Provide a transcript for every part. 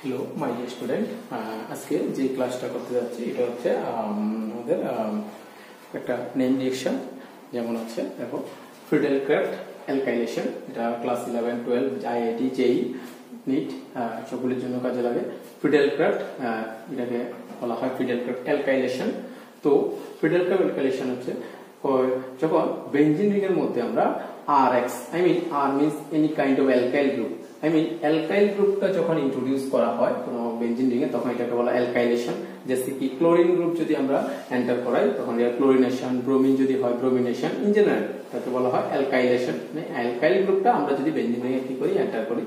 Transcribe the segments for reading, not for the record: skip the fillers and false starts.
Hello my student, আজকে যে ক্লাসটা করতে যাচ্ছি এটা হচ্ছে আমাদের একটা নেম রিঅ্যাকশন। যেমন হচ্ছে দেখো ফ্রিডেল ক্রাফট অ্যালকাইলেশন, এটা ক্লাস 11, 12 আইআইটি জেই নিট সবগুলির জন্য কাজে লাগে। ফ্রিডেল ক্রাফট এটাকে বলা হয় ফ্রিডেল ক্রাফট অ্যালকাইলেশন। তো ফ্রিডেল ক্রাফট অ্যালকাইলেশন হচ্ছে যখন বেনজিন রিং এর মধ্যে আমরা RX, I mean R means any kind of alkyl group, I mean alkyl গ্রুপটা যখন ইন্ট্রোডিউস করা হয় কোনো বেনজিন রিং এ তখন এটাকে বলা অ্যালকাইলেশন। যেমন কি ক্লোরিন গ্রুপ যদি আমরা এন্টার করাই তখন এটা ক্লোরিনেশন, ব্রোমিন যদি হয় ব্রোমিনেশন, ইন জেনারেল তাকে বলা হয় অ্যালকাইলেশন। মানে অ্যালকাইল গ্রুপটা আমরা যদি বেনজিন রিং এ কি করি এন্টার করি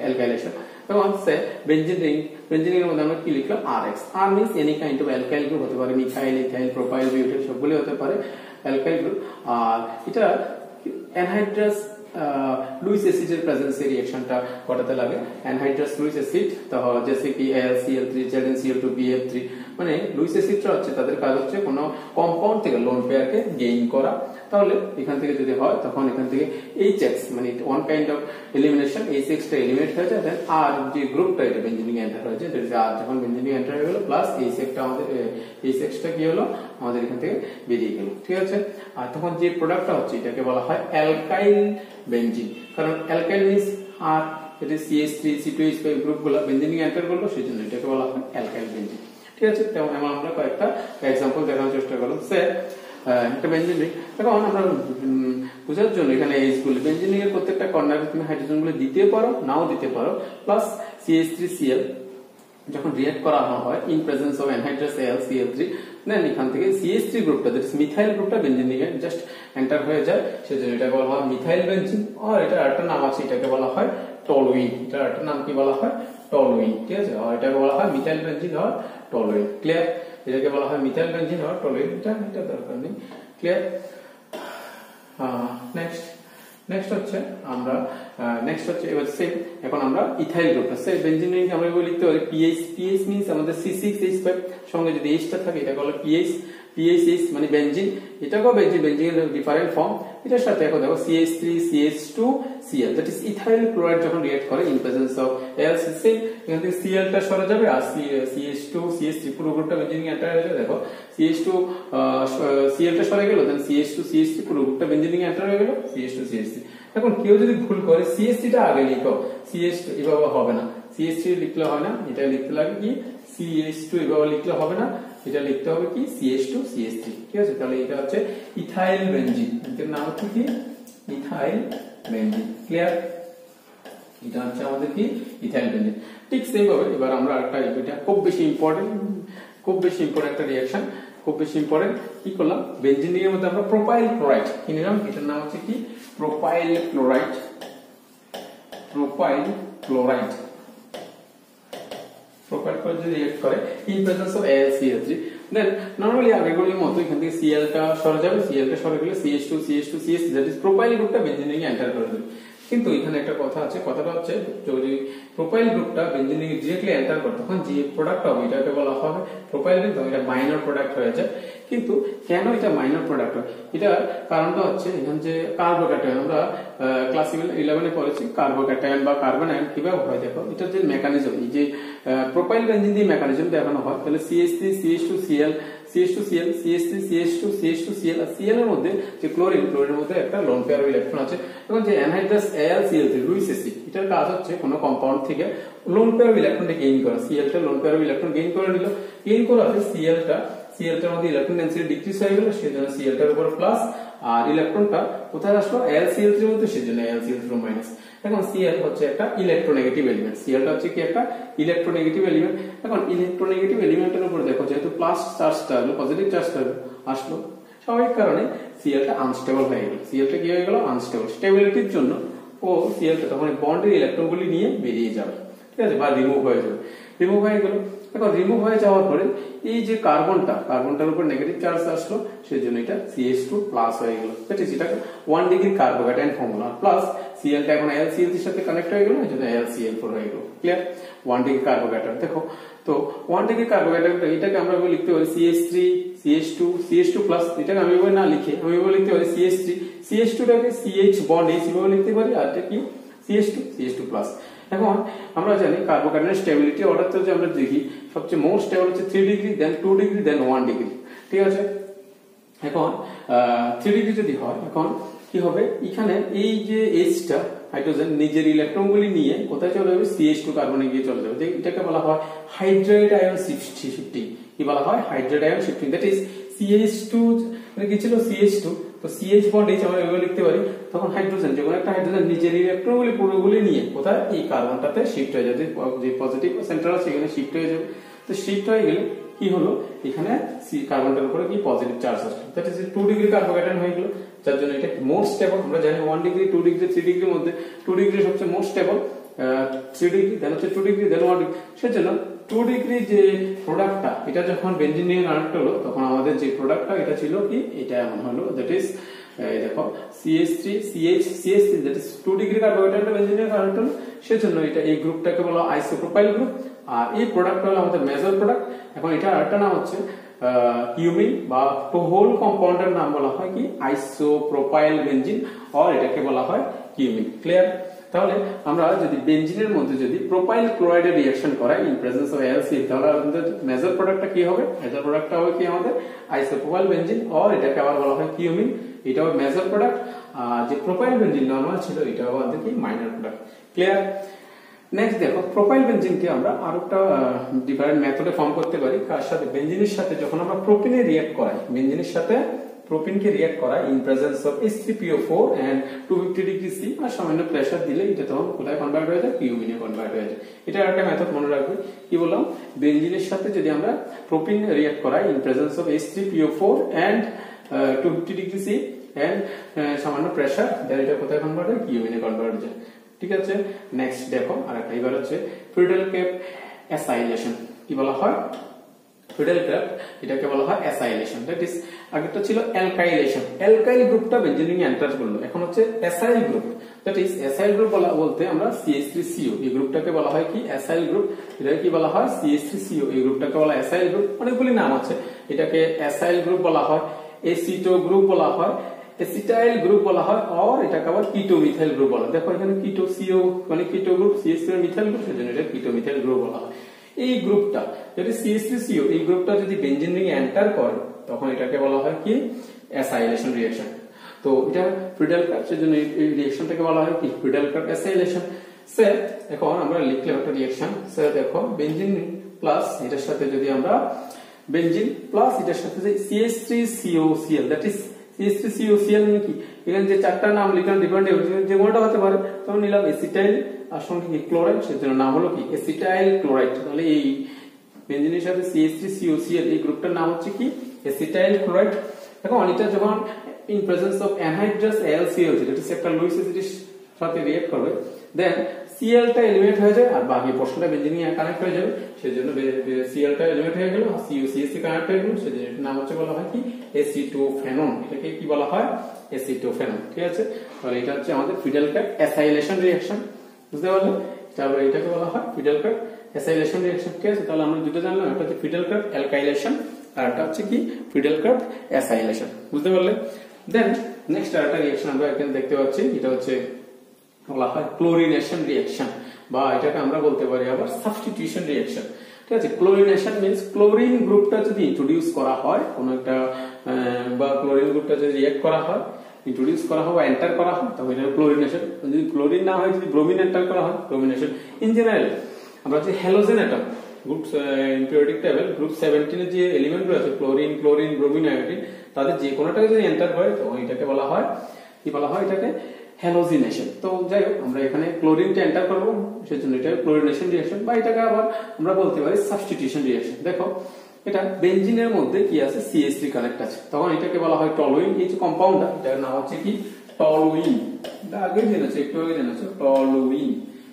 অ্যালকাইলেশন। তখন সে বেনজিন রিং এর মধ্যে আমরা কি লিখলাম RX, R means any kind of alkyl group, হতে পারে মিথাইল, ইথাইল, প্রোপাইল, বিউটাইল সবগুলো হতে পারে অ্যালকাইল গ্রুপ। আর এটা অ্যানহাইড্রাস লুইস অ্যাসিডের প্রেজেন্সে রিঅ্যাকশনটা ঘটাতে লাগে। অ্যানহাইড্রাস লুইস অ্যাসিড তো যেমন কি AlCl3 ZnCl2 BF3, মানে লুইস অ্যাসিডটা হচ্ছে তাদের কাজ হচ্ছে কোনো কম্পাউন্ড থেকে লোন পেয়ারকে গেইন করা। তাহলে এখান থেকে যদি হয় তখন এখান থেকে HX, মানে one kind of elimination, HX টা এলিমিনেট হয়ে যায়, দেন আর যে গ্রুপটা এটা বেনজিন রিং এ এন্টার হয়েছে, আর যখন বেনজিন রিং এন্টার হয়ে গেল প্লাস HX টা আমাদের HX টা কি হলো আমাদের এখান থেকে বেরিয়ে গেল, ঠিক আছে। আর তখন যে প্রোডাক্টটা হচ্ছে এটাকে বলা হয় অ্যালকাইল বেনজিন, কারণ অ্যালকাইল মিন্স আর এটা CH3 C2H5 গ্রুপগুলো বেনজিন রিং এ এন্টার করলো, সেজন্য এটাকে বলা হয় অ্যালকাইল বেনজিন, ঠিক আছে। তেমন আমরা কয়েকটা এক্সাম্পল দেখানোর চেষ্টা করলাম। একটা বেনজিন রিং, এখন আমরা বোঝার জন্য এখানে এইচ গুলো বেনজিন রিং এর প্রত্যেকটা কর্নারে তুমি হাইড্রোজেন গুলো দিতে পারো, নাও দিতে পারো। প্লাস CH3Cl যখন রিঅ্যাক্ট করা হয় in presence of anhydrous AlCl3, দেন এখান থেকে CH3 গ্রুপটা, দ্যাট ইজ মিথাইল গ্রুপটা বেনজিন রিং এ জাস্ট এন্টার হয়ে যায়, সেজন্য এটাকে বলা হয় মিথাইল বেনজিন। আর এটা আরেকটা নাম আছে, এটাকে বলা হয় টলুইন। এটা আরেকটা নাম কি বলা হয় টলুইন, ঠিক আছে। আর এটাকে বলা হয় মিথাইল বেনজিন আর টলুইন, ক্লিয়ার। এটাকে বলা হয় মিথাইল বেনজিন আর টলুইন, এটা দরকার নেই, ক্লিয়ার। নেক্সট হচ্ছে আমরা এবার সেম এখন আমরা ইথাইল গ্রুপটা সে বেনজিন রিং আমরা লিখতে পারি PH মিন্স আমাদের C6H5 সঙ্গে যদি H টা থাকে এটা বলা PHH মানে বেনজিন, এটাকেও বেনজিনের ডিফারেন্ট ফর্ম। এটার সাথে এখন দেখো CH3 CH2 Cl, that is ethyl chloride যখন রিঅ্যাক্ট করে ইন প্রেজেন্স অফ AlCl, এখান থেকে Cl টা সরে যাবে আর CH2 CH3 পুরো গ্রুপটা বেনজিন এ এন্টার হয়ে যাবে। দেখো CH2 Cl টা সরে গেল, দেন CH2 CH3 পুরো গ্রুপটা বেনজিন এ এন্টার হয়ে গেল CH2 CH3। এখন কেউ যদি ভুল করে CH3 টা আগে লিখো, CH2 এভাবে হবে না, CH3 লিখলে হয় না, এটা লিখতে লাগে কি CH2 এভাবে লিখলে হবে না, এটা লিখতে হবে কি CH2 CH3, ঠিক আছে। তাহলে এটা হচ্ছে ইথাইল বেনজিন, এর নাম হচ্ছে কি ইথাইল বেনজিন, ক্লিয়ার। এটা হচ্ছে আমাদের কি ইথাইল বেনজিন। ঠিক সেম ভাবে এবার আমরা আরেকটা, এটা খুব বেশি ইম্পর্টেন্ট একটা রিঅ্যাকশন, খুব বেশি ইম্পর্টেন্ট। কি করলাম বেনজিন রিং এর মধ্যে আমরা প্রোপাইল ক্লোরাইড কি নিলাম, এটার নাম হচ্ছে কি প্রোপাইল ক্লোরাইড। প্রোপাইল ক্লোরাইড যদি রিঅ্যাক্ট করে in presence of AlCl3, then normally আগেরগুলোর মতো এখান থেকে Cl টা সরে যাবে, Cl টা সরে গেলে CH2 CH3 that is propyl গ্রুপটা বেনজিন রিং এ এন্টার করে দেবে। কিন্তু এখানে একটা কথা আছে, কথাটা হচ্ছে যদি প্রোপাইল গ্রুপটা বেনজিন রিং এ ডিরেক্টলি এন্টার করে তখন যে প্রোডাক্ট হবে এটাকে বলা হবে প্রোপাইল রিং, তখন এটা মাইনর প্রোডাক্ট হয়ে যায়। কিন্তু কেন এটা মাইনর প্রোডাক্ট হয়, এটা কারণটা হচ্ছে এখানে যে কার্বোক্যাটায়ন, আমরা ক্লাস 11 এ পড়েছি কার্বোক্যাটায়ন বা কার্বন আয়ন কিভাবে হয়। দেখো এটা যে মেকানিজম, এই যে প্রোপাইল বেনজিন দিয়ে মেকানিজম দেখানো হয়, তাহলে CH3 CH2Cl CH2Cl CH3 CH2 CH2Cl আর Cl এর মধ্যে যে ক্লোরিনের মধ্যে একটা লোন পেয়ার ইলেকট্রন আছে। এখন যে অ্যানহাইড্রাস AlCl3 লুইস অ্যাসিড, এটার কাজ হচ্ছে কোনো কম্পাউন্ড থেকে লোন পেয়ার ইলেকট্রনটা গেইন করা। Cl টা লোন পেয়ার ইলেকট্রন গেইন করে নিল, গেইন করাতে Cl টার মধ্যে ইলেকট্রন ডেনসিটি ডিক্রিজ হয়ে গেল, সেজন্য Cl টার উপর প্লাস, আর ইলেকট্রনটা কোথায় আসলো AlCl3 এর মধ্যে, সেজন্য AlCl3 মাইনাস। এখন Cl হচ্ছে একটা ইলেকট্রোনেগেটিভ এলিমেন্ট, Cl টা হচ্ছে কি একটা ইলেকট্রোনেগেটিভ এলিমেন্ট। এখন ইলেকট্রোনেগেটিভ এলিমেন্টের উপর দেখো যেহেতু প্লাস চার্জটা হলো, পজিটিভ চার্জটা আসলো, স্বাভাবিক কারণে Cl টা আনস্টেবল হয়ে গেল। Cl টা কি হয়ে গেল আনস্টেবল, স্টেবিলিটির জন্য ও Cl টা তখন বন্ডের ইলেকট্রনগুলি নিয়ে বেরিয়ে যাবে, ঠিক আছে, বা রিমুভ হয়ে যাবে। রিমুভ হয়ে গেল, এখন রিমুভ হয়ে যাওয়ার পরে এই যে কার্বনটার উপর নেগেটিভ চার্জ আসলো, সেজন্য এটা CH2 প্লাস হয়ে গেল, ঠিক আছে। এটা 1 degree carbocation formula, plus Cl টা এখন AlCl3 এর সাথে কানেক্ট হয়ে গেল, এজন্য AlCl4 হয়ে গেল, ক্লিয়ার। 1 ডিগ্রি কার্বোক্যাটায়ন, দেখো তো 1 ডিগ্রি কার্বোক্যাটায়ন এটাকে আমরা লিখতে পারি CH3 CH2 প্লাস, এটাকে আমি না লিখে আমি লিখতে পারি CH3 CH2 টাকে CH বন্ড H ভাবে লিখতে পারি, আর এটা কি CH2 প্লাস। এখন আমরা জানি কার্বোকার্বনের স্টেবিলিটি অর্ডার যে আমরা দেখি সবচেয়ে মোস্ট স্টেবল হচ্ছে 3 ডিগ্রি, দেন 2 ডিগ্রি, দেন 1 ডিগ্রি। ঠিক আছে, এখন 3 ডিগ্রি যদি হয়, এখন কি হবে, এখানে এই যে H-টা হাইড্রোজেন নিজের ইলেকট্রনগুলি নিয়ে কোথায় চলে যাবে, CH2 কার্বনে গিয়ে চলে যাবে। এটাকে বলা হয় হাইড্রাইড আয়ন শিফটিং। কি বলা হয়, hydride ion shifting. That is CH2 মানে কি ছিল, CH2, তো CH বন্ড H আমরা এভাবে লিখতে পারি। তখন হাইড্রোজেন, যখন একটা হাইড্রোজেন নিজের ইলেকট্রনগুলি পুরোগুলি নিয়ে কোথায়, এই কার্বনটাতে শিফট হয়ে যাবে, যে পজিটিভ সেন্ট্রাল সেখানে শিফট হয়ে যাবে। তো শিফট হয়ে গেলে কি হলো, এখানে কার্বনটার উপরে কি পজিটিভ চার্জ আসলো, দ্যাট ইজ 2 ডিগ্রি কার্বোক্যাটায়ন হয়ে গেল, যার জন্য এটা মোস্ট স্টেবল। আমরা জানি 1 ডিগ্রি, 2 ডিগ্রি, 3 ডিগ্রির মধ্যে 2 ডিগ্রি সবচেয়ে মোস্ট স্টেবল, 3 ডিগ্রি, দেন হচ্ছে 2 ডিগ্রি, দেন 1 ডিগ্রি। সেজন্য 2 ডিগ্রি যে প্রোডাক্টটা, এটা যখন বেনজিন নিয়ে কানেক্ট হলো, তখন আমাদের যে প্রোডাক্টটা এটা ছিল কি, এটা এমন হলো, দ্যাট ইজ দেখো CH3 CH3, that is 2 degree কার্বোক্যাটায়নটা বেনজিন নিয়ে কানেক্ট হলো, সেজন্য এটা এই গ্রুপটাকে বলা হয় আইসোপ্রোপাইল গ্রুপ। আর এই প্রোডাক্টটা হলো আমাদের মেজর প্রোডাক্ট। এখন এটা আরেকটা নাম হচ্ছে কিউমিন, বা হোল কম্পাউন্ডের নাম বলা হয় কি, আইসোপ্রোপাইল বেনজিন, আর এটাকে বলা হয় কিউমিন। ক্লিয়ার? তাহলে আমরা যদি বেনজিনের মধ্যে যদি প্রোপাইল ক্লোরাইডের রিঅ্যাকশন করাই ইন প্রেজেন্স অফ HCl, তাহলে আমাদের মেজর প্রোডাক্টটা কি হবে, মেজর প্রোডাক্টটা হবে কি আমাদের আইসোপ্রোপাইল বেনজিন, আর এটাকে আবার বলা হয় কিউমিন। এটা হবে মেজর প্রোডাক্ট, আর যে প্রোপাইল বেনজিন নরমাল ছিল, এটা হবে আমাদের কি মাইনর প্রোডাক্ট। ক্লিয়ার? নেক্সট দেখো, প্রোপাইল বেনজিনকে আমরা আরেকটা ডিফারেন্ট মেথডে ফর্ম করতে পারি। কার সাথে, বেনজিনের সাথে যখন আমরা প্রোপিনে রিঅ্যাক্ট করাই, বেনজিনের সাথে প্রোপিনকে রিঅ্যাক্ট করাই in presence of H3PO4 and 250 degree C, আর সামান্য প্রেসার দিলে এটা তখন কোথায় কনভার্ট হয়ে যায়, কিউমিনে কনভার্ট হয়ে যায়। এটা একটা মেথড মনে রাখবে। কি বললাম, বেনজিনের সাথে যদি আমরা প্রোপিন রিঅ্যাক্ট করাই in presence of H3PO4 and 250 degree C and সামান্য প্রেসার, দেন এটা কোথায় কনভার্ট হয়, কিউমিনে কনভার্ট হয়ে যায়। ঠিক আছে, নেক্সট দেখো আরেকটা, এবার হচ্ছে ফিডেল ক্যাপ অ্যাসাইলেশন। কি বলা হয়, ফিডেল ক্যাপ, এটাকে বলা হয় অ্যাসাইলেশন। দ্যাট ইজ আগেরটা ছিল অ্যালকাইলেশন, অ্যালকাইল গ্রুপটা বেনজিনে এন্টার করলো, এখন হচ্ছে acyl group. That is acyl group বলতে আমরা CH3CO, এই গ্রুপটাকে বলা হয় কি অ্যাসাইল গ্রুপ। এটাকে কি বলা হয়, CH3CO, এই গ্রুপটাকে বলা হয় অ্যাসাইল গ্রুপ। অনেকগুলি নাম আছে, এটাকে অ্যাসাইল গ্রুপ বলা হয়, এসিটো গ্রুপ বলা হয়, এসিটাইল গ্রুপ বলা হয়, আর এটাকে আবার কিটো মিথাইল গ্রুপ বলা হয়। দেখো এখানে কিটো CO মানে কিটো গ্রুপ, CH3 মিথাইল গ্রুপ, সেজন্য এটা কিটো মিথাইল গ্রুপ বলা হয়। এই গ্রুপটা যদি CH3CO, এই গ্রুপটা যদি বেনজিন রিং এন্টার করে, তখন এটাকে বলা হয় কি অ্যাসাইলেশন রিঅ্যাকশন। তো এটা ফিডেল ক্যাপ, সেজন্য এই রিঅ্যাকশনটাকে বলা হয় কি ফিডেল ক্যাপ অ্যাসাইলেশন। স্যার এখন আমরা লিখলাম একটা রিঅ্যাকশন। স্যার দেখো, বেনজিন প্লাস এটার সাথে যদি আমরা বেনজিন প্লাস এটার সাথে যে CH3COCl, দ্যাট ইজ CH3COCl মানে কি, এখানে যে চারটা নাম লিখলাম ডিফারেন্ট, যে কোনটা হতে পারে, তখন নিলাম এসিটাইল আর সঙ্গে কি ক্লোরাইড, সেজন্য নাম হলো কি এসিটাইল ক্লোরাইড। তাহলে এই বেনজিনের সাথে CH3COCl, এই গ্রুপটার নাম হচ্ছে কি এসিটাইল ক্লোরাইড। এখন এটা যখন in presence of anhydrous AlCl, যেটা একটা লুইস অ্যাসিডের সাথে রিঅ্যাক্ট করবে, দেন Cl টা এলিমিনেট হয়ে যায়, আর বাকি পোর্শনটা বেনজিনে কানেক্ট হয়ে যাবে, সেজন্য Cl টা এলিমিনেট হয়ে গেল, COCH কানেক্ট হয়ে গেল, সেজন্য এর নাম হচ্ছে বলা হয় কি এসিটোফেনন। এটাকে কি বলা হয়, এসিটোফেনন। ঠিক আছে, তাহলে এটা হচ্ছে আমাদের ফিডেল ক্যাপ অ্যাসাইলেশন রিঅ্যাকশন, বুঝতে পারলে? তারপরে এটাকে বলা হয় ফিডেল ক্যাপ অ্যাসাইলেশন রিঅ্যাকশন। ঠিক আছে, তাহলে আমরা দুটো জানলাম, একটা হচ্ছে ফিডেল ক্যাপ অ্যালকাইলেশন, আর একটা হচ্ছে কি ফিডেল ক্যাপ অ্যাসাইলেশন, বুঝতে পারলে? দেন নেক্সট আরেকটা রিঅ্যাকশন আমরা এখানে দেখতে পাচ্ছি, এটা হচ্ছে বলা হয় ক্লোরিনেশন রিঅ্যাকশন, বা এটাকে আমরা বলতে পারি আবার সাবস্টিটিউশন রিঅ্যাকশন। ঠিক আছে, ক্লোরিনেশন মিন্স ক্লোরিন গ্রুপটা যদি ইন্ট্রোডিউস করা হয় কোন একটা, বা ক্লোরিন গ্রুপটা যদি রিঅ্যাক্ট করা হয়, ইন্ট্রোডিউস করা হয় বা এন্টার করা হয়, তখন এটা ক্লোরিনেশন। যদি ক্লোরিন না হয়, যদি ব্রোমিন এন্টার করা হয়, ব্রোমিনেশন। ইন জেনারেল আমরা যে halogen atom group periodic table group 17 এর যে এলিমেন্টগুলো আছে, ক্লোরিন, ব্রোমিন, আয়োডিন, তাদের যে কোনোটাকে যদি এন্টার করে, তখন এটাকে বলা হয় কি বলা হয়, এটাকে হ্যালোজিনেশন। তো যাই হোক, আমরা এখানে ক্লোরিনটা এন্টার করবো, সেজন্য এটা ক্লোরিনেশন রিঅ্যাকশন, বা এটাকে আবার আমরা বলতে পারি সাবস্টিটিউশন রিঅ্যাকশন। দেখো, এটা বেনজিনের মধ্যে কি আছে, CH3 কানেক্ট আছে, তখন এটাকে বলা হয় টলুইন। এই যে কম্পাউন্ডটা, এটার নাম হচ্ছে কি টলুইন। এটা আগে জেনেছো, একটু আগে জেনেছো, টলুইন।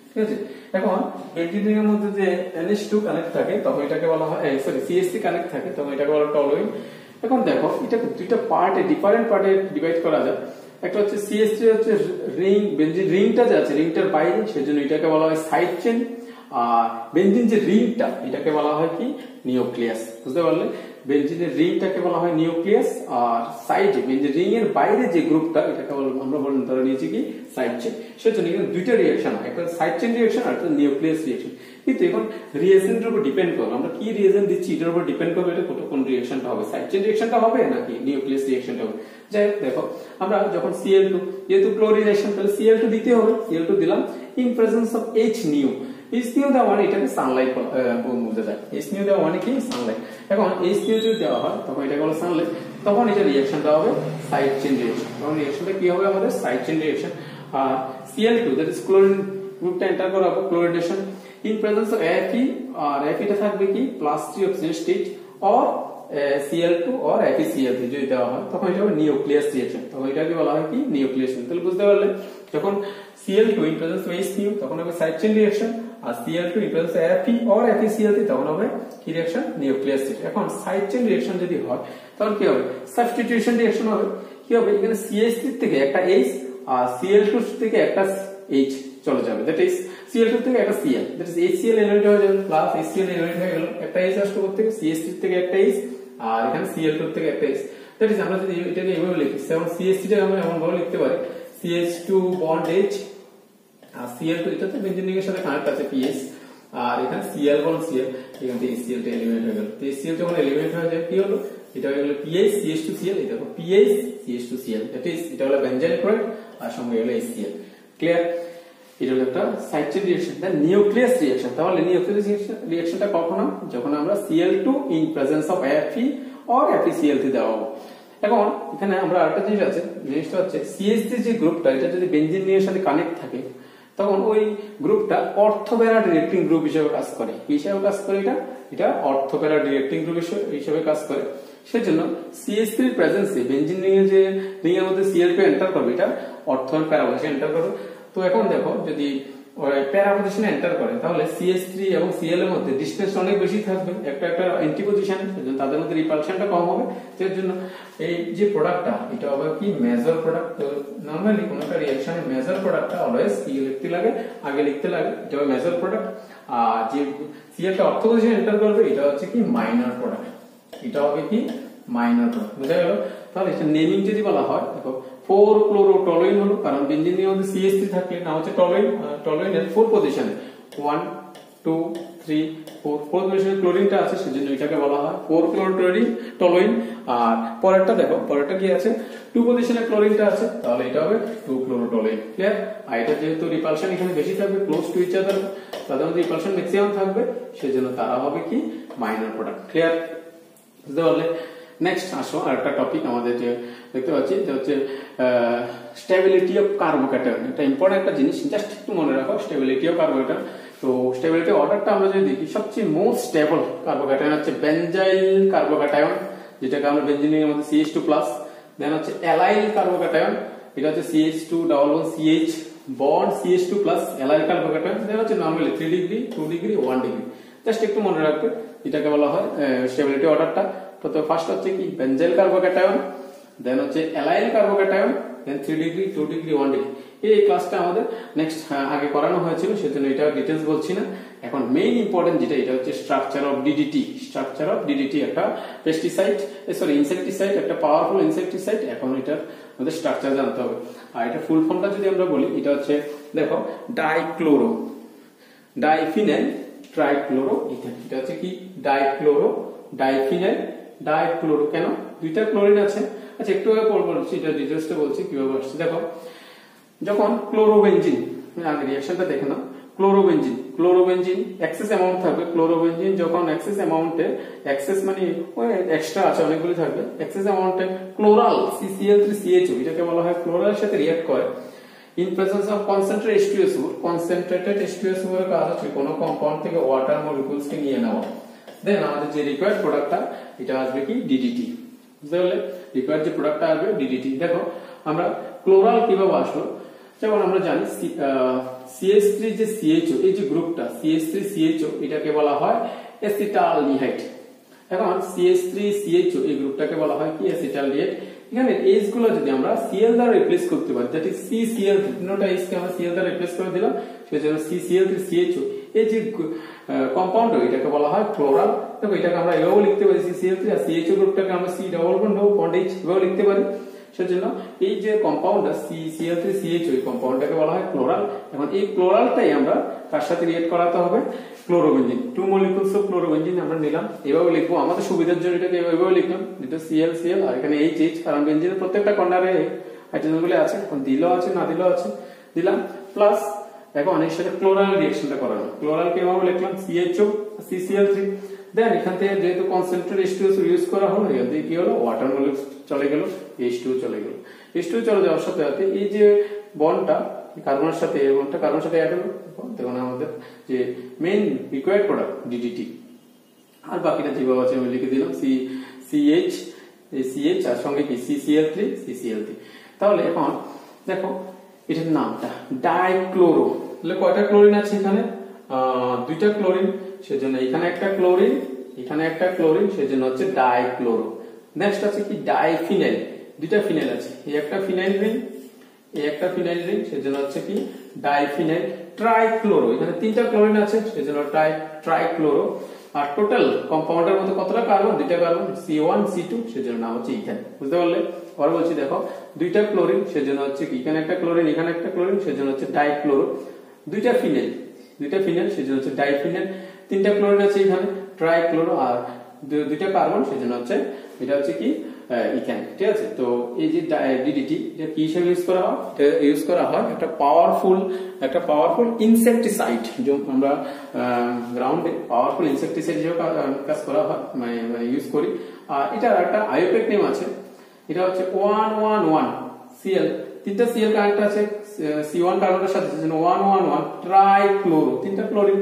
ঠিক আছে, এখন বেনজিনের মধ্যে যে NH2 কানেক্ট থাকে, তখন এটাকে বলা হয় CH3 কানেক্ট থাকে, তখন এটাকে বলা হয় টলুইন। এখন দেখো, এটা দুইটা পার্টে, ডিফারেন্ট পার্টে ডিভাইড করা যায়। একটা হচ্ছে CH3 হচ্ছে রিং, বেনজিন রিংটা যে আছে, রিংটার বাইরে, সেজন্য এটাকে বলা হয় সাইড চেইন। আর বেনজিন যে রিংটা এটাকে বলা হয় কি নিউক্লিয়াস, বুঝতে পারলে? বেনজিনের রিংটাকে বলা হয় নিউক্লিয়াস, আর সাইডে বেনজিন রিং এর বাইরে যে গ্রুপটা এটাকে আমরা ধরে নিয়েছি কি সাইড চেইন। সেজন্য এখানে দুইটা রিঅ্যাকশন হয়, একটা সাইড চেইন রিঅ্যাকশন আর একটা নিউক্লিয়াস রিঅ্যাকশন। কিন্তু এখন রিএজেন্টের উপর ডিপেন্ড করবে, আমরা কি রিএজেন্ট দিচ্ছি এটার উপর ডিপেন্ড করবে এটা কোন রিঅ্যাকশনটা হবে, সাইড চেইন রিঅ্যাকশনটা হবে নাকি নিউক্লিয়াস রিঅ্যাকশনটা হবে। যাই হোক, দেখো আমরা যখন Cl2 যেহেতু ক্লোরিনেশন তাহলে Cl2 দিতে হবে, Cl2 দিলাম in presence of H new দেওয়া মানে এটাকে সানলাইট বোঝা যায়, H নিউ দেওয়া মানে কি সানলাইট। এখন H নিউ যদি দেওয়া হয় তখন এটাকে বলা সানলাইট, তখন এটা রিঅ্যাকশনটা হবে সাইড চেইন রিঅ্যাকশন। তখন রিঅ্যাকশনটা কি হবে আমাদের সাইড চেইন রিঅ্যাকশন। আর Cl2 দ্যাট ইজ ক্লোরিন গ্রুপটা এন্টার করাবো chlorination in presence of Fe, আর Fe টা থাকবে কি +3 oxygen state or Cl2 or FeCl3 যদি দেওয়া হয় তখন এটা হবে নিউক্লিয়াস রিঅ্যাকশন, তখন এটাকে বলা হয় কি নিউক্লিয়াস। তাহলে বুঝতে পারলে যখন Cl2 in presence of H তখন হবে সাইড চেইন রিঅ্যাকশন, আর Cl2 in presence of Fe or FeCl3 তখন হবে কি রিঅ্যাকশন নিউক্লিয়াস রিঅ্যাকশন। এখন সাইড চেইন রিঅ্যাকশন যদি হয় তখন কি হবে সাবস্টিটিউশন রিঅ্যাকশন হবে। কি হবে এখানে CH3 থেকে একটা H আর Cl2 থেকে একটা H চলে যাবে, দ্যাট ইজ Cl2 থেকে একটা Cl, that is HCl element হয়ে যাবে প্লাস HCl এলিমেন্ট হয়ে গেল, একটা H আসবে কোথা থেকে CH3 থেকে একটা H আর এখানে Cl2 থেকে একটা H, দ্যাট ইজ আমরা যদি এটাকে এইভাবে লিখি যেমন CH3 টা আমরা এমন ভাবে লিখতে পারি CH2 বন্ড H আর Cl2 এটাতে বেনজিনের সাথে কানেক্ট আছে PH, আর এখানে Cl বন্ড Cl, এখান থেকে HCl টা এলিমেন্ট হয়ে গেল। তো HCl যখন এলিমেন্ট হয়ে যায় কি হলো এটা হয়ে গেল PH CH2Cl, এটা দেখো PH CH2Cl, দ্যাট ইজ এটা হলো বেনজাইল ক্লোরাইড আর সঙ্গে হলো HCl। ক্লিয়ার? এটা হলো একটা সাইড চেইন রিঅ্যাকশন। দেন নিউক্লিয়াস রিঅ্যাকশন, তাহলে নিউক্লিয়াস রিঅ্যাকশনটা কখন হয় যখন আমরা Cl2 in presence of Fe or FeCl3 দেওয়া হবে। এখন এখানে আমরা আরেকটা জিনিস আছে, জিনিসটা হচ্ছে CH3 যে গ্রুপটা এটা যদি বেনজিন এর সাথে কানেক্ট থাকে তখন ওই গ্রুপটা অর্থোপ্যারা ডিরেক্টিং গ্রুপ হিসেবে কাজ করে। কি হিসেবে কাজ করে এটা অর্থোপ্যারা ডিরেক্টিং গ্রুপ হিসেবে কাজ করে। সেজন্য CH3 এর প্রেজেন্সে বেনজিন যে রিং এর মধ্যে Cl2 এন্টার করবে এটা অর্থোন প্যারা পজিশনে এন্টার করবে। তো এখন দেখো যদি প্যারা পজিশনে এন্টার করে তাহলে CH3 এবং Cl এর মধ্যে ডিসটেন্স অনেক বেশি থাকবে, একটা অ্যান্টি পজিশন, সেজন্য তাদের মধ্যে রিপালশনটা কম হবে। এর জন্য এই যে প্রোডাক্টটা এটা হবে কি মেজর প্রোডাক্ট। তো নরমালি কোন একটা রিঅ্যাকশনের মেজর প্রোডাক্টটা অলওয়েজ কি লিখতে লাগে আগে লিখতে লাগে, এটা হবে মেজর প্রোডাক্ট। আর যে Cl টা অর্থ পজিশনে এন্টার করবে এটা হচ্ছে কি মাইনর প্রোডাক্ট, এটা হবে কি মাইনর প্রোডাক্ট। বুঝা গেল? তাহলে এটা নেমিং যদি বলা হয় দেখো 4-ক্লোরোটলুইন হলো, কারণ বেনজিনের মধ্যে CH3 থাকলে নাম হচ্ছে টলুইন, টলুইনের 4 পজিশনে 1 2 3 4 পজিশনে ক্লোরিনটা আছে সেজন্য এটাকে বলা হয় 4-ক্লোরোটলুইন। আর পরেরটা দেখো, পরেরটা কি আছে 2 পজিশনে ক্লোরিনটা আছে তাহলে এটা হবে 2-ক্লোরোটলুইন। ক্লিয়ার? আর এটা যেহেতু রিপালশন এখানে বেশি থাকবে ক্লোজ টু ইচ আদার, তাদের মধ্যে রিপালশন ম্যাক্সিমাম থাকবে সেজন্য তারা হবে কি মাইনর প্রোডাক্ট। ক্লিয়ার? বুঝতে পারলে? নেক্সট আসো আরেকটা টপিক আমাদের যে দেখতে পাচ্ছি যে হচ্ছে স্টেবিলিটি অফ কার্বোক্যাটায়ন। এটা ইম্পর্টেন্ট একটা জিনিস, জাস্ট একটু মনে রাখো স্টেবিলিটি অফ কার্বোক্যাটায়ন। তো স্টেবিলিটি অর্ডারটা আমরা যদি দেখি সবচেয়ে মোস্ট স্টেবল কার্বোক্যাটায়ন হচ্ছে বেনজাইল কার্বোক্যাটায়ন, যেটাকে আমরা বেনজিনের মধ্যে CH2+, দেন হচ্ছে অ্যালাইল কার্বোক্যাটায়ন, এটা হচ্ছে CH2-CH bond CH2+ allyl carbocation, দেন হচ্ছে normally 3 degree 2 degree 1 degree. Just একটু মনে রাখবে এটাকে বলা হয় স্টেবিলিটি অর্ডারটা। তো ফার্স্ট হচ্ছে কি বেনজাইল কার্বোক্যাটায়ন, দেন হচ্ছে অ্যালাইল কার্বোক্যাটায়ন, দেন 3 ডিগ্রি 2 ডিগ্রি 1 ডিগ্রি। এই ক্লাসটা আমাদের নেক্সট আগে করানো হয়েছিল সেজন্য এটা ডিটেইলস বলছি না। এখন মেইন ইম্পর্টেন্ট যেটা এটা হচ্ছে structure of DDT. Structure of DDT একটা পেস্টিসাইড ইনসেক্টিসাইড, একটা পাওয়ারফুল ইনসেক্টিসাইড। এখন এটার আমাদের স্ট্রাকচার জানতে হবে। আর এটা ফুল ফর্মটা যদি আমরা বলি এটা হচ্ছে দেখো ডাইফিনাইল ট্রাইক্লোরো ইথেন। এটা হচ্ছে কি ডাইফিনাইল ডাইক্লোরো। কেন? দুইটা ক্লোরিন আছে। আচ্ছা একটু আগে বলছি, এটা ডিটেইলসটা বলছি কিভাবে আসছে। দেখো যখন ক্লোরোবেনজিন, আগে রিঅ্যাকশনটা দেখে নাও। ক্লোরোবেনজিন এক্সেস অ্যামাউন্ট থাকবে। ক্লোরোবেনজিন যখন এক্সেস অ্যামাউন্টে, এক্সেস মানে এক্সট্রা আছে অনেকগুলো থাকবে, এক্সেস অ্যামাউন্টে ক্লোরাল CCl3CHO এটাকে বলা হয় ক্লোরালের সাথে রিঅ্যাক্ট করে in presence of concentrated H2SO। Concentrated H2SO এর কাজ হচ্ছে কোনো কম্পাউন্ড থেকে ওয়াটার মলিকিউলস কে নিয়ে নেওয়া। দেন আমাদের যে রিকোয়ার্ড প্রোডাক্টটা এটা আসবে কি ডিডিটি। বুঝতে পারলে? রিকোয়ার্ড যে প্রোডাক্টটা আসবে ডিডিটি। দেখো আমরা ক্লোরাল কিভাবে আসলো, যেমন আমরা জানি CH3 যে CHO এই যে গ্রুপটা CH3CHO এটাকে বলা হয় অ্যাসিটালডিহাইড। এখন CH3CHO এই গ্রুপটাকে বলা হয় কি অ্যাসিটালডিহাইড। এখানে এইচ গুলো যদি আমরা সিএল দ্বারা রিপ্লেস করতে পারি, দ্যাট ইজ CCl3, তিনটা এইচ কে আমরা সিএল দ্বারা রিপ্লেস করে দিলাম, সেজন্য CCl3CHO। এই যে কম্পাউন্ড এটাকে বলা হয় ক্লোরাল। দেখো এটাকে আমরা এভাবে লিখতে পারি CCl3, আর CHO গ্রুপটাকে আমরা C ডাবল বন্ড H এভাবে লিখতে পারি। সেজন্য এই যে কম্পাউন্ডটা CCl3CHO, এই কম্পাউন্ডটাকে বলা হয় ক্লোরাল। এখন এই ক্লোরালটাই আমরা কার সাথে রিয়েক্ট করাতে হবে, ক্লোরোবেনজিন। 2 মলিকিউলস অফ ক্লোরোবেনজিন আমরা নিলাম, এভাবে লিখবো আমাদের সুবিধার জন্য, এটাকে এভাবে লিখলাম, এটা ClCl আর এখানে H, কারণ বেনজিনের প্রত্যেকটা কর্নারে হাইড্রোজেনগুলো আছে, দিলেও আছে না দিলেও আছে, দিলাম প্লাস। এখন এর সাথে ক্লোরাল রিঅ্যাকশনটা করানো, ক্লোরালকে এভাবে লিখলাম CHO CCl3। দেন এখান থেকে যেহেতু কনসেন্ট্রেট H2SO ইউজ করা হলো, এখান থেকে কি হলো, ওয়াটার মলিকিউল চলে গেল, H2 চলে গেল। H2 চলে যাওয়ার সাথে সাথে এই যে বন্ডটা কার্বনের সাথে, এই বন্ডটা কার্বনের সাথে অ্যাড হলো, দেখুন আমাদের যে মেইন রিকোয়ার্ড প্রোডাক্ট DDT। আর বাকিটা যেভাবে আছে আমি লিখে দিলাম CH আর সঙ্গে কি CCl3। তাহলে এখন দেখো এটার নামটা ডাইক্লোরো, তাহলে কয়টা ক্লোরিন আছে এখানে, দুইটা ক্লোরিন, সেজন্য এখানে একটা ক্লোরিন, এখানে একটা ক্লোরিন, সেজন্য হচ্ছে ডাইক্লোরো। নেক্সট আছে কি ডাইফিনাইল, দুইটা ফিনাইল আছে, এই একটা ফিনাইল রিং, এই একটা ফিনাইল রিং, সেজন্য হচ্ছে কি ডাইফিনাইল। ট্রাইক্লোরো, এখানে তিনটা ক্লোরিন আছে, সেজন্য ট্রাইক্লোরো। আর টোটাল কম্পাউন্ডের মধ্যে কতটা কার্বন, দুইটা কার্বন, C1 C2, সেজন্য নাম হচ্ছে ইথেন। বুঝতে পারলে? আর বলছি দেখো দুইটা ক্লোরিন, সেজন্য হচ্ছে কি এখানে একটা ক্লোরিন, এখানে একটা ক্লোরিন, সেজন্য হচ্ছে ডাইক্লোরো। দুইটা ফিনাইল, সেজন্য হচ্ছে ডাইফিনাইল। তিনটা ক্লোরিন আছে এখানে, ট্রাইক্লোরো। আর দুইটা কার্বন, সেজন্য হচ্ছে এটা হচ্ছে কি ইথেন। ঠিক আছে? তো এই যে DDT এটা কি হিসেবে ইউজ করা হয়, এটা ইউজ করা হয় একটা পাওয়ারফুল ইনসেক্টিসাইড। যে আমরা গ্রাউন্ডে পাওয়ারফুল ইনসেক্টিসাইড হিসেবে কাজ করা হয়, মানে ইউজ করি। আর এটার একটা আইউপ্যাক নেম আছে, এটা হচ্ছে 111Cl, তিনটা Cl কানেক্ট আছে C1 কার্বনের সাথে, সেজন্য 111 ট্রাইক্লোরো, তিনটা ক্লোরিন।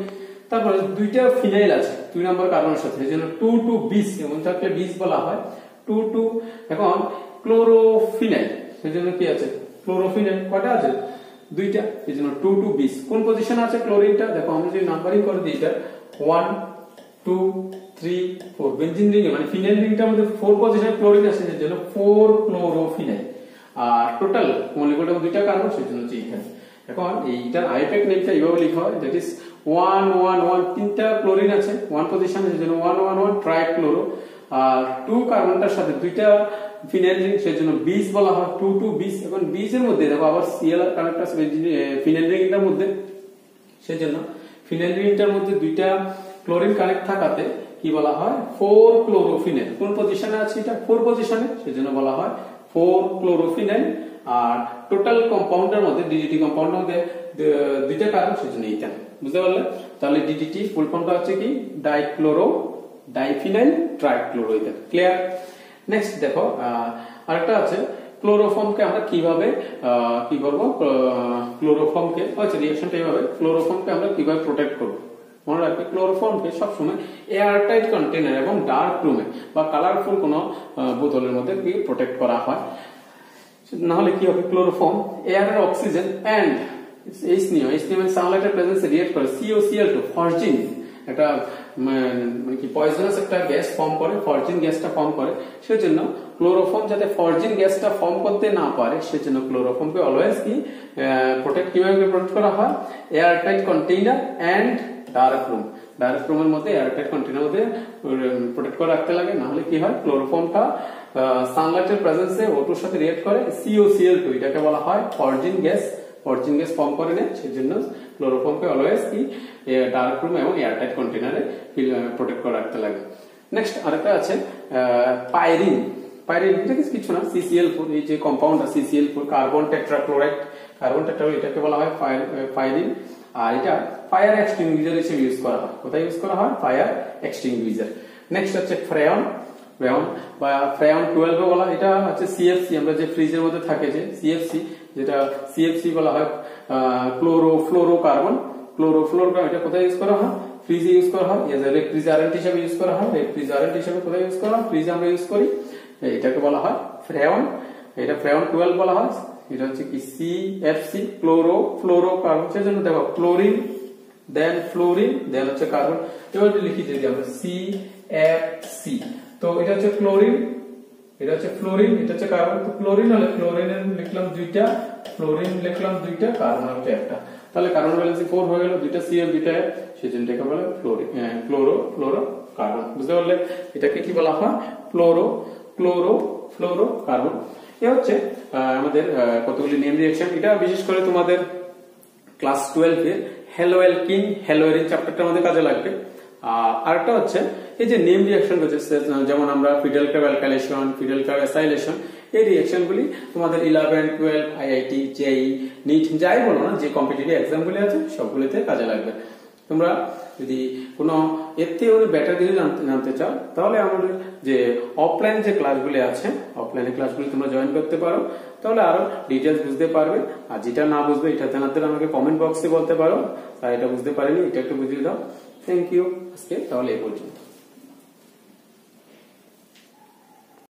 তারপরে দুইটা ফিনাইল আছে 2 নম্বর কার্বনের সাথে, সেজন্য 2,2-bis, এমন থাকলে বিস বলা হয় 2,2। এখন ক্লোরোফিনাইল, সেজন্য কি আছে ক্লোরোফিনাইল, কয়টা আছে, দুইটা, সেজন্য 2,2-bis। কোন পজিশনে আছে ক্লোরিনটা, দেখো আমরা যদি নাম্বারিং করে দিই, এটা 1 2 3 4, বেনজিন রিং মানে ফিনাইল রিংটার মধ্যে 4 পজিশনে ক্লোরিন আছে, সেজন্য 4 ক্লোরোফিনাইল। আর টোটাল মলিকিউলটা দুইটা কার্বন, সেজন্য হচ্ছে ইথেন। এখন এইটার আইউপ্যাক নেমটা এইভাবে লেখা হয়, দ্যাট ইজ 111, তিনটা ক্লোরিন আছে 1 পজিশনে, সেজন্য 111 ট্রাইক্লোরো। আর 2 কার্বনটার সাথে দুইটা ফিনাইল রিং, সেজন্য বিস বলা হয় 2,2-bis। এখন বিসের মধ্যে দেখো আবার Cl কানেক্ট আছে ফিনাইল রিংটার মধ্যে, সেজন্য ফিনাইল রিংটার মধ্যে দুইটা ক্লোরিন কানেক্ট থাকাতে কি বলা হয় 4 ক্লোরোফিনাইল। কোন পজিশনে আছে এটা 4 পজিশনে, সেজন্য বলা হয় 4 ক্লোরোফিনাইল। আর টোটাল কম্পাউন্ডের মধ্যে DDT কম্পাউন্ডের মধ্যে দুইটা কার্বন, সেজন্য ইথেন। বুঝতে পারলে? তাহলে DDT ফুল ফর্মটা হচ্ছে কি dichloro diphenyl trichloro ethane. Clear? Next দেখো আরেকটা আছে ক্লোরোফর্মকে আমরা কিভাবে কি করব, ক্লোরোফর্মকে আচ্ছা রিঅ্যাকশনটা এইভাবে, ক্লোরোফর্মকে আমরা কিভাবে প্রোটেক্ট করব। মনে রাখবে ক্লোরোফর্মকে সবসময় এয়ারটাইট কন্টেনার এবং ডার্ক রুমে বা কালারফুল কোনো বোতলের মধ্যে কি প্রোটেক্ট করা হয়। না হলে কি হবে, ক্লোরোফর্ম এয়ারের অক্সিজেন এন্ড H নিয়ে সানলাইটের প্রেজেন্সে রিঅ্যাক্ট করে COCl2 ফরজিন, একটা মানে কি পয়জনাস একটা গ্যাস ফর্ম করে, ফরজিন গ্যাসটা ফর্ম করে। সেজন্য ক্লোরোফর্ম যাতে ফরজিন গ্যাসটা ফর্ম করতে না পারে, সেজন্য ক্লোরোফর্মকে অলওয়েজ কি কিভাবে প্রোটেক্ট করা হয়, এয়ারটাইট কন্টেইনার এন্ড ডার্ক রুমের মধ্যে, এয়ারটাইট কন্টেইনার মধ্যে প্রোটেক্ট করে রাখতে লাগে। না হলে কি হয়, ক্লোরোফর্মটা সানলাইটের প্রেজেন্সে O2 এর সাথে রিঅ্যাক্ট করে COCl2, এটাকে বলা হয় ফরজিন গ্যাস ফর্ম করে নেয়। সেজন্য ক্লোরোফর্মকে অলওয়েজ কি ডার্ক রুম এবং এয়ারটাইট কন্টেইনারে প্রোটেক্ট করে রাখতে লাগে। নেক্সট আরেকটা আছে পাইরিন, এটা কিছু না CCl4, এই যে কম্পাউন্ড CCl4 কার্বন টেট্রাক্লোরাইড, এটাকে বলা হয় পাইরিন। আর এটা ফায়ার এক্সটিংগুইজার হিসেবে ইউজ করা হয়। কোথায় ইউজ করা হয়, ফায়ার এক্সটিংগুইজার। নেক্সট হচ্ছে ফ্রেয়ন বা ফ্রেয়ন 12 বলা, এটা হচ্ছে CFC, আমরা যে ফ্রিজের মধ্যে থাকে যে CFC, যেটা CFC বলা হয় ক্লোরোফ্লোরোকার্বন। এটা কোথায় ইউজ করা হয়, ফ্রিজে ইউজ করা হয়, এজ এ রেফ্রিজারেন্ট হিসেবে ইউজ করা হয়। রেফ্রিজারেন্ট হিসেবে কোথায় ইউজ করা হয়, ফ্রিজে আমরা ইউজ করি। এটাকে বলা হয় ফ্রেয়ন, এটা ফ্রেয়ন 12 বলা হয়। এটা হচ্ছে কি CFC ক্লোরোফ্লোরোকার্বন। সেজন্য দেখো ক্লোরিন দেন ফ্লোরিন দেন হচ্ছে কার্বন। এবার লিখি যদি আমরা CFC, তো এটা হচ্ছে ক্লোরিন এটা হচ্ছে ফ্লোরিন, এটা হচ্ছে কার্বন। তো ক্লোরিন হলে ক্লোরিনের লিখলাম দুইটা, ফ্লোরিন লিখলাম দুইটা, কার্বন হচ্ছে একটা। তাহলে কার্বন ভ্যালেন্সি 4 হয়ে গেল, দুইটা CF দুইটা F, সেজন্য এটাকে বলে ফ্লোরিন ফ্লোরো কার্বন। বুঝতে পারলে? এটাকে কি বলা হয়? Fluoro carbon. এ হচ্ছে আমাদের কতগুলি নেম রিঅ্যাকশন। এটা বিশেষ করে তোমাদের ক্লাস 12 এর হ্যালোঅ্যালকিন হ্যালোএরিন চ্যাপ্টারটা আমাদের কাজে লাগবে। আরেকটা হচ্ছে এই যে নেম রিঅ্যাকশন হচ্ছে, যেমন আমরা fiddle carb alkylation, fiddle carb acylation, এই রিঅ্যাকশন গুলি তোমাদের 11, 12, IIT, JEE, NEET যাই বলো না, যে কম্পিটিটিভ এক্সাম গুলি আছে সবগুলিতে কাজে লাগবে। তোমরা যদি কোনো এর থেকে বেটার কিছু জানতে চাও, তাহলে আমাদের যে অফলাইন যে ক্লাসগুলি আছে, অফলাইনে ক্লাসগুলি তোমরা জয়েন করতে পারো, তাহলে আরো ডিটেলস বুঝতে পারবে। আর যেটা না বুঝবে এটা আমাকে কমেন্ট বক্সে বলতে পারো, আর এটা বুঝতে পারিনি এটা একটু বুঝিয়ে দাও। থ্যাংক ইউ, আজকে তাহলে এই পর্যন্ত।